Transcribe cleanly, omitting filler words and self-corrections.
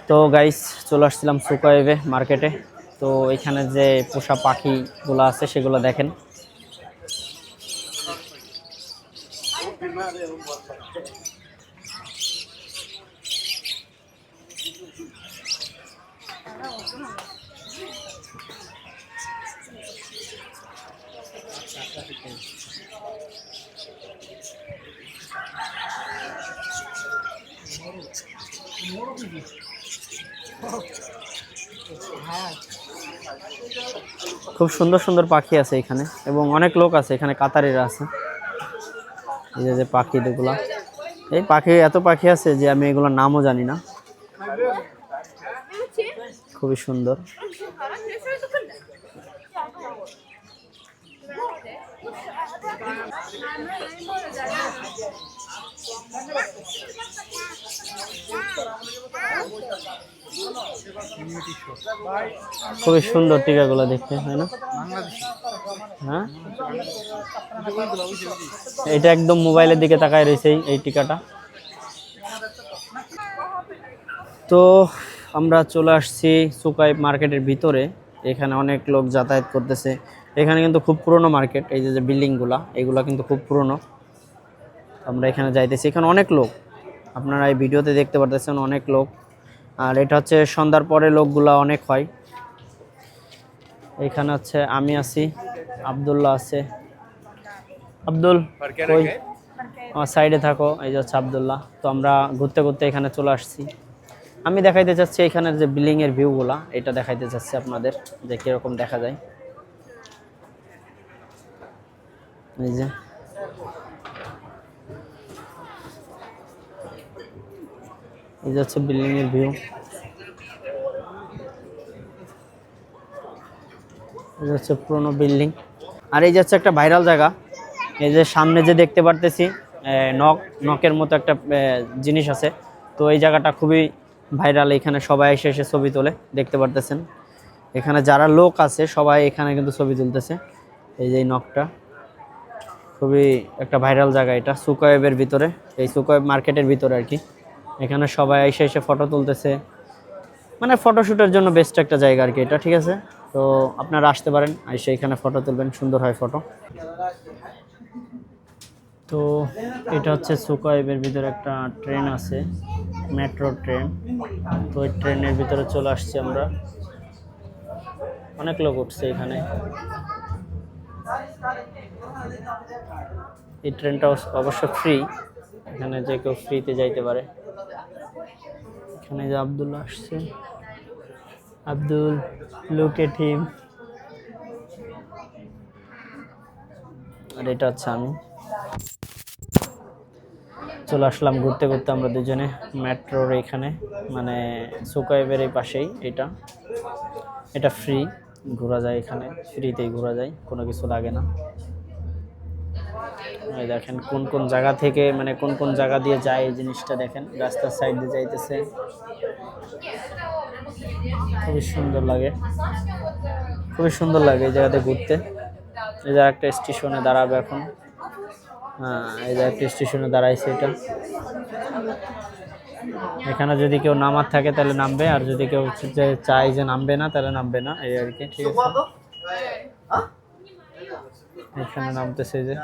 তো গাইস চলে আসছিলাম সুকাইবে মার্কেটে। তো এখানে যে পোষা পাখিগুলো আছে সেগুলো দেখেন। খুব সুন্দর সুন্দর পাখি আছে এখানে এবং অনেক লোক আছে এখানে, কাতারিরা আছে। এই যে পাখিগুলা, এই পাখি এত পাখি আছে যে আমি এগুলোর নামও জানি না। খুবই সুন্দর। খুবই সুন্দর টিকাগুলো দেখতে, হয় না? হ্যাঁ, এটা একদম মোবাইলের দিকে তাকায় রয়েছে এই টিকাটা। তো আমরা চলে আসছি সুকাইব মার্কেটের ভিতরে। এখানে অনেক লোক যাতায়াত করতেছে। এখানে কিন্তু খুব পুরনো মার্কেট। এই যে বিল্ডিংগুলা, এগুলা কিন্তু খুব পুরনো। আমরা এখানে যাইতেছি, এখানে অনেক লোক, আপনারা এই ভিডিওতে দেখতে পারতেছেন অনেক লোক। আর এটা হচ্ছে সন্ধ্যার পরে লোকগুলা অনেক হয়। এখানে হচ্ছে আমি আছি, আব্দুল্লাহ আছে। আব্দুল কই? আমার সাইডে থাকো। এই যে হচ্ছে আব্দুল্লাহ। তো আমরা ঘুরতে ঘুরতে এখানে চলে আসছি। আমি দেখাইতে চাচ্ছি এখানের যে বিল্ডিং এর ভিউগুলা, এটা দেখাইতে চাচ্ছি আপনাদের যে কিরকম দেখা যায়। এই যে এই যে হচ্ছে বিল্ডিং এর ভিউ। এই যে হচ্ছে পুরোনো বিল্ডিং। আর এই যে হচ্ছে একটা ভাইরাল জায়গা। এই যে সামনে যে দেখতে পারতেছি নকের মতো একটা জিনিস আছে। তো এই জায়গাটা খুবই ভাইরাল। এখানে সবাই এসে এসে ছবি তোলে, দেখতে পারতেছেন। এখানে যারা লোক আছে সবাই এখানে কিন্তু ছবি তুলতেছে। এই যে নকটা খুবই একটা ভাইরাল জায়গা, এটা সুকাইবের ভিতরে, এই সুকাইব মার্কেটের ভিতরে আর কি। এখানে সবাই এসে এসে ফটো তুলতেছে, মানে ফটোশ্যুটের জন্য বেস্ট একটা জায়গা আর কি এটা, ঠিক আছে? তো আপনারা আসতে পারেন, এসে এখানে ফটো তুলবেন, সুন্দর হয় ফটো। তো এটা হচ্ছে সুকাইবের ভিতরে একটা ট্রেন আছে, মেট্রো ট্রেন। তো ওই ট্রেনের ভিতরে চলে আসছি আমরা। অনেক লোক উঠছে এখানে। এই ট্রেনটা অবশ্য ফ্রি, এখানে যে কেউ ফ্রিতে যাইতে পারে। এখানে যে আব্দুল্লাহ আসছে, আব্দুল, লুক এট হিম। আর এটা হচ্ছে আমি। চলে আসলাম ঘুরতে ঘুরতে আমরা দুজনে মেট্রোর এখানে, মানে সুকাইবের এই পাশেই। এটা ফ্রি ঘোরা যায়, এখানে ফ্রিতেই ঘোরা যায়, কোনো কিছু লাগে না। এই দেখেন কোন কোন জায়গা থেকে, মানে কোন কোন জায়গা দিয়ে যায় এই জিনিসটা দেখেন, রাস্তার সাইড দিয়ে যাইতেছে। খুবই সুন্দর লাগে, খুবই সুন্দর লাগে এই জায়গাতে ঘুরতে। এই যে একটা স্টেশনে দাঁড়াবে এখন। হ্যাঁ, এই যে একটা স্টেশনে দাঁড়াইছে এটা। এখানে যদি কেউ নামার থাকে তাহলে নামবে, আর যদি কেউ চায় যে নামবে না তাহলে নামবে না, এই আর কি, ঠিক আছে? এখানে নামতেছে যে